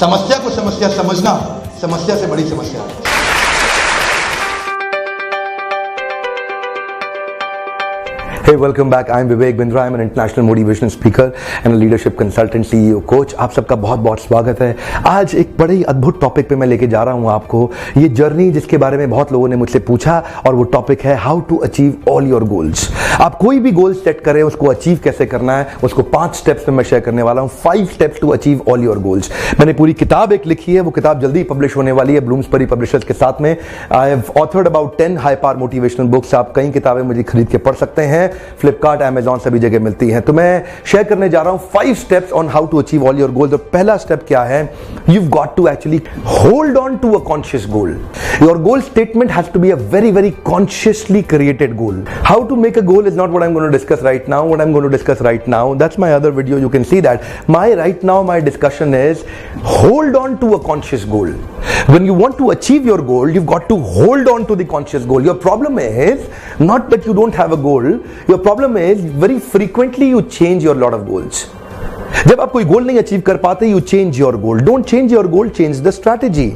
समस्या को समस्या समझना समस्या से बड़ी समस्या है। Hey, welcome back. I'm Vivek Bindra. I'm an international motivational speaker and a leadership consultant, CEO, coach. आप सबका बहुत बहुत स्वागत है। आज एक बड़े ही अद्भुत टॉपिक पे मैं लेके जा रहा हूँ आपको। ये जर्नी जिसके बारे में बहुत लोगों ने मुझसे पूछा और वो टॉपिक है how to achieve all your goals. आप कोई भी गोल सेट करें, उसको अचीव कैसे करना है, उसको 5 स्टेप्स में मैं शेयर करने वाला हूँ। 5 steps to achieve all your goals. मैंने पूरी किताब एक लिखी है, वो किताब जल्दी पब्लिश होने वाली है ब्लूम्सबरी पब्लिशर्स के साथ में। I have authored about 10 high power motivational books. आप कई किताबें मुझे खरीद के पढ़ सकते हैं, फ्लिपकार्ट, अमेजॉन, सभी जगह मिलती हैं। तो मैं शेयर करने जा रहा हूं 5 steps on how to achieve all your goals. और पहला स्टेप क्या है? You got to actually hold on to a conscious goal. Your goal statement has to be a very very consciously created goal. How to make a goal is not what I am going to discuss right now. What I'm going to discuss right now, that's my other video, you can see that. My discussion is hold on to a conscious goal. When you want to achieve your goal, you've got to hold on to the conscious goal. Your problem is not that you don't have a goal. Your problem is very frequently you change your lot of goals. जब आप कोई गोल नहीं achieve कर पाते, you change your goal. Don't change your goal, change the strategy.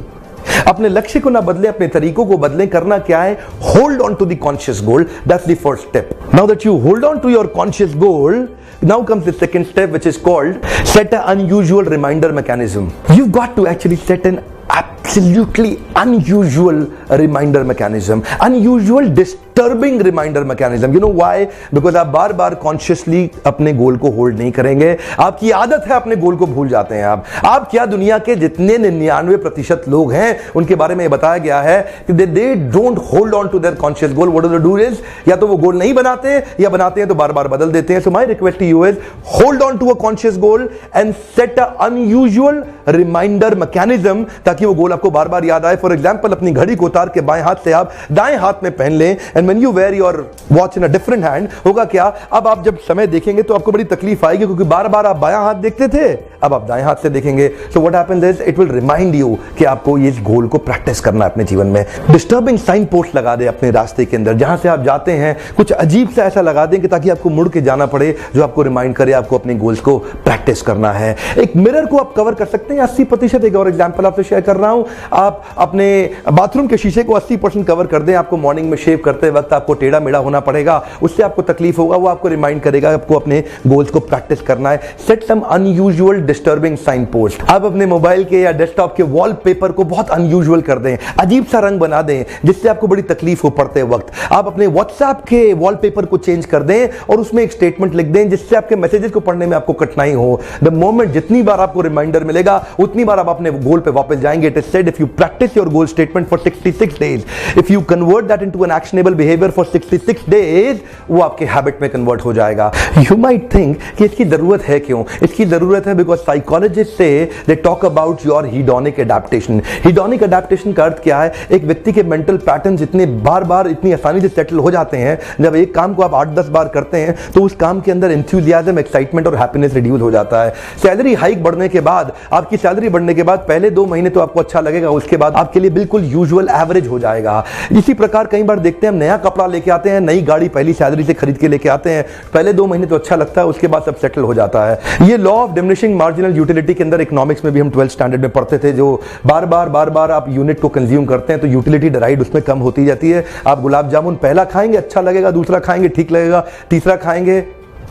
अपने लक्ष्य को ना बदलें, अपने तरीकों को बदलें। करना क्या है? Hold on to the conscious goal. That's the first step. Now that you hold on to your conscious goal, now comes the second step, which is called set an unusual reminder mechanism. You've got to actually set an absolutely unusual reminder mechanism, unusual disturbing reminder mechanism. You know why? Because आप बार बार consciously अपने गोल को hold नहीं करेंगे। आपकी आदत है अपने गोल को भूल जाते हैं। आप क्या, दुनिया के जितने 99% लोग हैं उनके बारे में बताया गया है कि they don't hold on to their conscious goal. What do they do is, या तो वो गोल नहीं बनाते या बनाते हैं तो बार बार बदल देते हैं। So my request to you is hold on to a conscious goal and set an unusual reminder mechanism, ताकि वो गोल आपको बार बार याद आए। फॉर एग्जाम्पल, अपनी घड़ी को उतार के बाएं हाथ से आप दाएं हाथ में पहन लें, and when you wear your watch in a different hand, होगा क्या? अब आप जब समय देखेंगे तो आपको बड़ी तकलीफ आएगी, क्योंकि बार बार आप बायां हाथ देखते थे, अब आप दाएं हाथ से देखेंगे। So what happens is it will remind you कि आपको इस गोल को प्रैक्टिस करना है अपने जीवन में। डिस्टर्बिंग साइन पोस्ट लगा दें अपने रास्ते के अंदर, जहां से आप जाते हैं कुछ अजीब सा ऐसा लगा दें कि ताकि आपको मुड़ के जाना पड़े, जो आपको रिमाइंड करे आपको अपने गोल्स को प्रैक्टिस करना है। एक मिरर को आप कवर कर सकते हैं 80%। एक और एग्जांपल आपसे शेयर कर रहा हूं। आप अपने बाथरूम के शीशे को 80% कवर कर दें। आपको मॉर्निंग में शेव करते वक्त आपको टेढ़ा मेढ़ा होना पड़ेगा, उससे आपको तकलीफ होगा। वो आपको रिमाइंड करेगा आपको अपने गोल्स को प्रैक्टिस करना है। सेट सम अनयूजुअल डिस्टर्बिंग साइन पोस्ट। आप अपने मोबाइल के या डेस्कटॉप के वॉलपेपर को बहुत अनयूजुअल कर दें, अजीब सा रंग बना दें, जिससे आपको बड़ी तकलीफ हो पड़ते वक्त। आप अपने व्हाट्सएप के वॉलपेपर को चेंज कर दें और उसमें एक स्टेटमेंट लिख दें, जिससे आपके मैसेजेस को पढ़ने में आपको कठिनाई हो। द मोमेंट जितनी बार आपको रिमाइंडर मिलेगा, उतनी बार आप अपने गोल पे वापस जाएंगे। It is said if you practice your goal statement for 66 days, if you convert that into an actionable behavior for 66 days, वो आपके हैबिट में कन्वर्ट हो जाएगा। You might think कि इसकी जरूरत है क्यों? इसकी जरूरत है because psychologists say they talk about your hedonic adaptation. Hedonic adaptation का अर्थ क्या है? एक व्यक्ति के मेंटल पैटर्न्स इतने बार बार इतनी आसानी से सेटल हो जाते हैं, जब एक काम को आप 8-10 बार करते हैं तो उस काम के अंदर एंथुसियाज्म, एक्साइटमेंट और हैप्पीनेस रिड्यूस हो जाता है। सैलरी हाइक बढ़ने के बाद, आपकी सैलरी बढ़ने के बाद पहले 2 महीने तो आपको अच्छा लगेगा, उसके बाद आपके लिए बिल्कुल यूजुअल एवरेज हो जाएगा। इसी प्रकार कई बार देखते हैं हम नया कपड़ा लेके आते हैं, नई गाड़ी पहली सैलरी से खरीद के लेके आते हैं, पहले 2 महीने तो अच्छा लगता है, उसके बाद सब सेटल हो जाता है। ये law of diminishing marginal utility के अंदर इकोनॉमिक्स में भी हम 12th स्टैंडर्ड में पढ़ते थे, जो बार बार आप यूनिट को कंज्यूम करते हैं तो यूटिलिटी डिराइड उसमें कम होती जाती है। आप गुलाब जामुन पहला खाएंगे अच्छा लगेगा, दूसरा खाएंगे ठीक लगेगा, तीसरा खाएंगे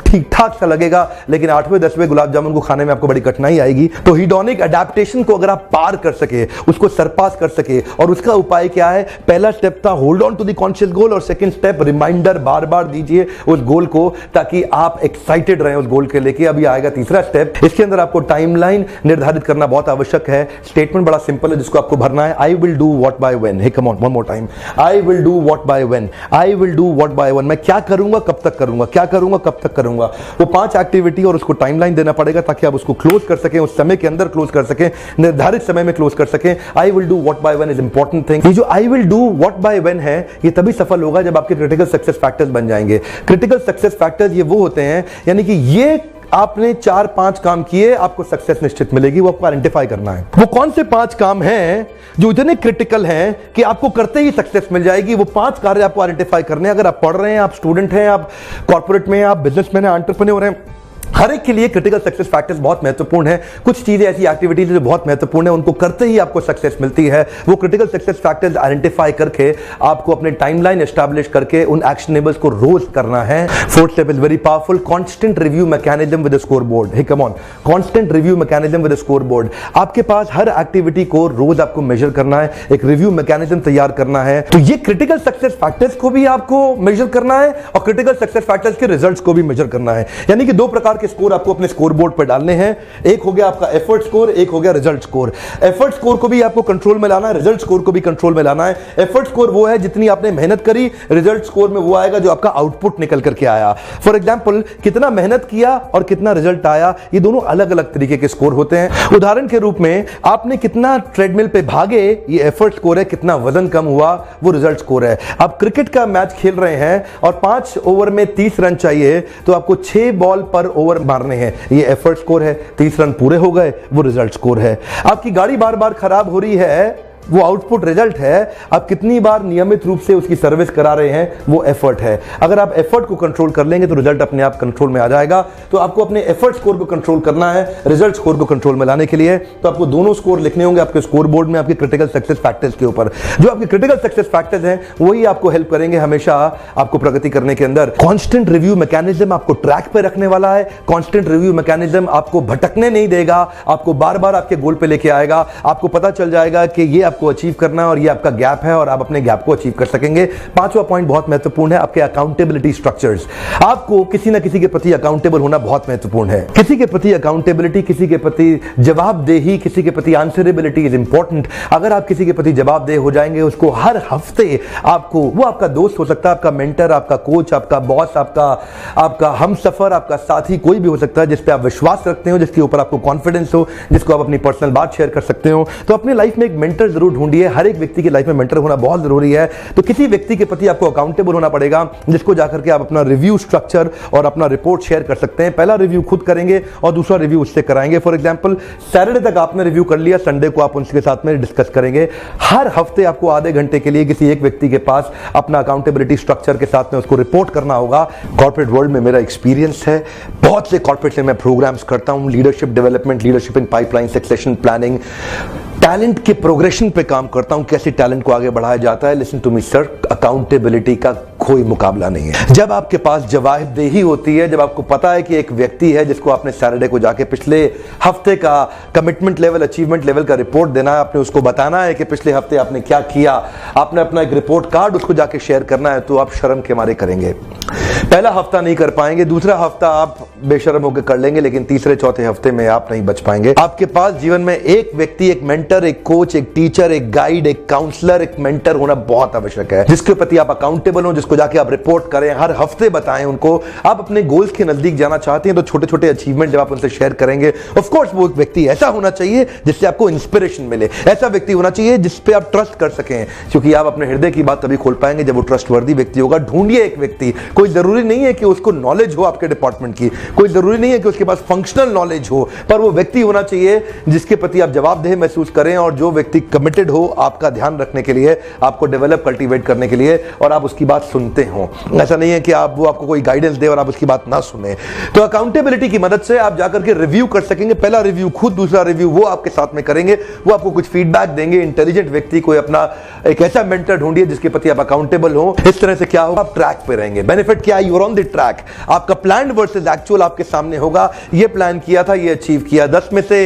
ठीक ठाक सा लगेगा, लेकिन 8वें 10वें गुलाब जामुन को खाने में आपको बड़ी कठिनाई आएगी। तो हीडोनिक अडैप्टेशन को अगर आप पार कर सके, उसको सरपास कर सके, और उसका उपाय क्या है? पहला स्टेप था hold on to the conscious goal, और सेकंड स्टेप रिमाइंडर बार बार दीजिए उस गोल को, ताकि आप एक्साइटेड रहें उस गोल के लेके। अभी आएगा तीसरा स्टेप। इसके अंदर आपको टाइमलाइन निर्धारित करना बहुत आवश्यक है। स्टेटमेंट बड़ा सिंपल है जिसको आपको भरना है। I will do what by when. Hey come on, one more time. I will do what by when. I will do what by when. मैं क्या करूंगा, कब तक करूंगा, क्या करूंगा, कब तक करूंगा। वो 5 एक्टिविटी और उसको टाइमलाइन देना पड़ेगा ताकि आप उसको क्लोज कर सकें, उस समय के अंदर क्लोज कर सकें, निर्धारित समय में क्लोज कर सकें। आई will do what by when is important thing. ये जो आई will do what by when है, ये तभी सफल होगा जब आपके क्रिटिकल सक्सेस फैक्टर्स बन जाएंगे। क्रिटिकल सक्सेस फैक्टर्स ये वो होते हैं, यानी कि ये आपने 4-5 काम किए, आपको सक्सेस निश्चित मिलेगी। वो आपको आइडेंटिफाई करना है। वो कौन से 5 काम हैं जो इतने क्रिटिकल हैं कि आपको करते ही सक्सेस मिल जाएगी। वो 5 कार्य आपको आइडेंटिफाई करने हैं। अगर आप पढ़ रहे हैं, आप स्टूडेंट हैं, आप कॉर्पोरेट में हैं, आप बिजनेसमैन हैं, एंटरप्रेन्योर हैं, हर एक के लिए क्रिटिकल सक्सेस फैक्टर्स बहुत महत्वपूर्ण है। कुछ चीजें ऐसी एक्टिविटीज जो बहुत महत्वपूर्ण है, उनको करते ही आपको सक्सेस मिलती है। वो क्रिटिकल सक्सेस फैक्टर्स आइडेंटिफाई करके आपको अपने टाइमलाइन एस्टैब्लिश करके उन एक्शनेबल्स को रोज करना है। Fourth step is very powerful, constant review mechanism with scoreboard. Hey come on, constant review mechanism with scoreboard. आपके पास हर एक्टिविटी को रोज आपको मेजर करना है, एक रिव्यू मैकेनिज्म तैयार करना है। तो ये क्रिटिकल सक्सेस फैक्टर्स को भी आपको मेजर करना है और क्रिटिकल सक्सेस फैक्टर्स के रिजल्ट्स को भी मेजर करना है। यानी कि दो प्रकार के स्कोर आपको अपने स्कोर बोर्ड पर डालने हैं। एक हो गया आपका एफर्ट स्कोर, एक हो गया रिजल्ट स्कोर। एफर्ट स्कोर को भी आपको कंट्रोल में लाना है, रिजल्ट स्कोर को भी कंट्रोल में लाना है। एफर्ट स्कोर वो है जितनी आपने मेहनत करी, रिजल्ट स्कोर में वो आएगा जो आपका आउटपुट निकल करके आया। फॉर एग्जांपल, कितना मेहनत किया और कितना रिजल्ट आया, ये दोनों अलग अलग तरीके के स्कोर होते हैं। उदाहरण के रूप में आपने कितना ट्रेडमिल पे भागे, ये एफर्ट स्कोर है। कितना वजन कम हुआ, वो रिजल्ट स्कोर है। आप क्रिकेट का मैच खेल रहे हैं और 5 ओवर में 30 रन चाहिए, तो आपको 6 बॉल पर ओवर मारने हैं, ये एफर्ट स्कोर है। 30 रन पूरे हो गए, वो रिजल्ट स्कोर है। आपकी गाड़ी बार बार खराब हो रही है, वो आउटपुट रिजल्ट है। आप कितनी बार नियमित रूप से उसकी सर्विस करा रहे हैं, वो एफर्ट है। अगर आप एफर्ट को कंट्रोल कर लेंगे तो रिजल्ट अपने आप कंट्रोल में आ जाएगा। तो आपको अपने एफर्ट स्कोर को कंट्रोल करना है। रिजल्ट स्कोर को कंट्रोल में लाने के लिए तो आपको दोनों स्कोर लिखने होंगे आपके स्कोर बोर्ड में, आपके क्रिटिकल सक्सेस फैक्टर्स के ऊपर। जो आपके क्रिटिकल सक्सेस फैक्टर्स हैं वही आपको हेल्प करेंगे हमेशा आपको प्रगति करने के अंदर। कांस्टेंट रिव्यू मैकेनिज्म आपको ट्रैक पे रखने वाला है। कांस्टेंट रिव्यू मैकेनिज्म आपको भटकने नहीं देगा, आपको बार बार आपके गोल पे लेके आएगा। आपको पता चल जाएगा कि ये आपको अचीव करना है और ये आपका गैप है और आप अपने गैप को अचीव कर सकेंगे। पांचवा पॉइंट बहुत महत्वपूर्ण है, आपके अकाउंटेबिलिटी स्ट्रक्चर्स। आपको किसी ना किसी के प्रति अकाउंटेबल होना बहुत महत्वपूर्ण है। किसी के प्रति अकाउंटेबिलिटी, किसी के प्रति जवाबदेही, किसी के प्रति आंसरेबिलिटी इज इंपॉर्टेंट। अगर आप किसी के प्रति जवाबदेह हो जाएंगे, उसको हर हफ्ते आपको, वो आपका दोस्त हो सकता है, आपका मेंटर, आपका कोच, आपका बॉस, आपका हमसफर, आपका साथी, कोई भी हो सकता है जिस पे आप विश्वास रखते हो, जिसके ऊपर आपको कॉन्फिडेंस हो, जिसको आप अपनी पर्सनल बात शेयर कर सकते हो। तो अपनी लाइफ में एक मेंटर जरूर ढूंढिए। हर एक व्यक्ति की लाइफ में मेंटर होना बहुत जरूरी है। तो किसी व्यक्ति के प्रति आपको अकाउंटेबल होना पड़ेगा, जिसको जाकर के आप अपना रिव्यू स्ट्रक्चर और अपना रिपोर्ट शेयर कर सकते हैं। पहला रिव्यू खुद करेंगे और दूसरा रिव्यू उससे कराएंगे। फॉर एग्जांपल, सैटरडे तक आपने रिव्यू कर लिया, संडे को आप उनके साथ में डिस्कस करेंगे। हर हफ्ते आपको आधे घंटे के लिए किसी एक व्यक्ति के पास अपना अकाउंटेबिलिटी स्ट्रक्चर के साथ में उसको रिपोर्ट करना होगा। कॉर्पोरेट वर्ल्ड में मेरा एक्सपीरियंस है, बहुत से कॉर्पोरेट में मैं प्रोग्राम्स करता हूं, leadership development, leadership in pipeline, succession planning, talent के प्रोग्रेशन पे काम करता हूं, कैसे टैलेंट को आगे बढ़ाया जाता है। Listen to me sir, accountability का कोई मुकाबला नहीं है। जब आपके पास जवाबदेही होती है, जब आपको पता है कि एक व्यक्ति है जिसको आपने सैटरडे को जाके पिछले हफ्ते का कमिटमेंट लेवल, अचीवमेंट लेवल का रिपोर्ट देना है, आपने उसको बताना है कि पिछले हफ्ते आपने क्या किया, आपने अपना एक रिपोर्ट कार्ड उसको जाके शेयर करना है, तो आप शर्म के मारे करेंगे। पहला हफ्ता नहीं कर पाएंगे, दूसरा हफ्ता आप बेशर्म होकर कर लेंगे, लेकिन तीसरे चौथे हफ्ते में आप नहीं बच पाएंगे। आपके पास जीवन में एक व्यक्ति, एक मेंटर, एक कोच, एक टीचर, एक गाइड, एक काउंसलर, एक मेंटर होना बहुत आवश्यक है, जिसके प्रति आप अकाउंटेबल हो, जिसको जाके आप रिपोर्ट करें, हर हफ्ते बताएं उनको। आप अपने गोल्स के नजदीक जाना चाहते हैं तो छोटे छोटे अचीवमेंट जब आप उनसे शेयर करेंगे, ऑफ कोर्स वो एक व्यक्ति ऐसा होना चाहिए जिससे आपको इंस्पिरेशन मिले, ऐसा व्यक्ति होना चाहिए जिस पे आप ट्रस्ट कर सकें, क्योंकि आप अपने हृदय की बात तभी खोल पाएंगे जब वो ट्रस्टवर्दी व्यक्ति होगा। ढूंढिए एक व्यक्ति, कोई जरूरी नहीं है कि उसको नॉलेज हो आपके डिपार्टमेंट की, कोई जरूरी नहीं है कि उसके पास फंक्शनल नॉलेज हो, पर वो व्यक्ति होना चाहिए जिसके प्रति आप जवाबदेह महसूस करें और जो व्यक्ति कमिटेड हो आपका ध्यान रखने के लिए, आपको डेवलप, कल्टीवेट करने के लिए, और आप उसकी बात सुनते हो। ऐसा नहीं है कि वो आपको कोई गाइडेंस दे और आप उसकी बात ना सुने। तो अकाउंटेबिलिटी की मदद से आप जाकर के रिव्यू कर सकेंगे। पहला रिव्यू खुद, दूसरा रिव्यू वो आपके साथ में करेंगे, वो आपको कुछ फीडबैक देंगे। इंटेलिजेंट व्यक्ति कोई अपना एक ऐसा मेंटर ढूंढिए जिसके प्रति आप अकाउंटेबल हो। इस तरह से क्या होगा, आप ट्रैक पे रहेंगे। बेनिफिट क्या है, you are on the track. आपका प्लान वर्सेस एक्चुअल आपके सामने होगा। ये प्लान किया था, ये अचीव किया, 10 में से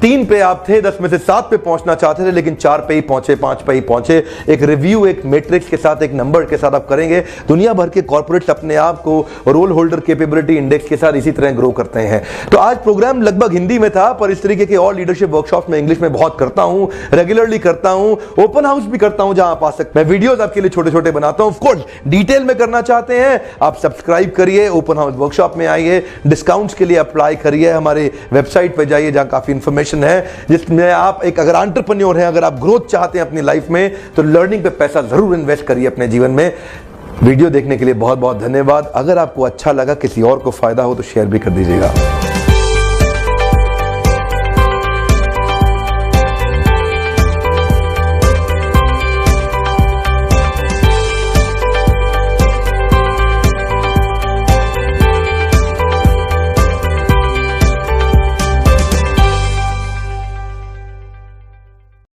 3 पे आप थे, 10 में से 7 पे पहुंचना चाहते थे, लेकिन 4 पे ही पहुंचे, 5 पे ही पहुंचे। एक रिव्यू, एक मैट्रिक्स के साथ, एक नंबर के साथ आप करेंगे। दुनिया भर के कॉर्पोरेट्स अपने आप को रोल होल्डर कैपेबिलिटी इंडेक्स के साथ इसी तरह ग्रो करते हैं। तो आज प्रोग्राम लगभग हिंदी में था, पर इस तरीके के और लीडरशिप वर्कशॉप में इंग्लिश में बहुत करता हूं, रेगुलरली करता हूं, ओपन हाउस भी करता हूं जहां आप आ सकते हैं। मैं वीडियोस आपके लिए छोटे छोटे बनाता हूं। ऑफ कोर्स डिटेल में करना चाहते हैं आप सब्सक्राइब करिए, ओपन हाउस वर्कशॉप में आइए, डिस्काउंट्स के लिए अप्लाई करिए, हमारे वेबसाइट पर जाइए जहां काफी इंफॉर्मेशन है, जिसमें आप एक अगर एंटरप्रेन्योर हैं, अगर आप ग्रोथ चाहते हैं अपनी लाइफ में, तो लर्निंग पे पैसा जरूर इन्वेस्ट करिए अपने जीवन में। वीडियो देखने के लिए बहुत बहुत धन्यवाद। अगर आपको अच्छा लगा, किसी और को फायदा हो तो शेयर भी कर दीजिएगा।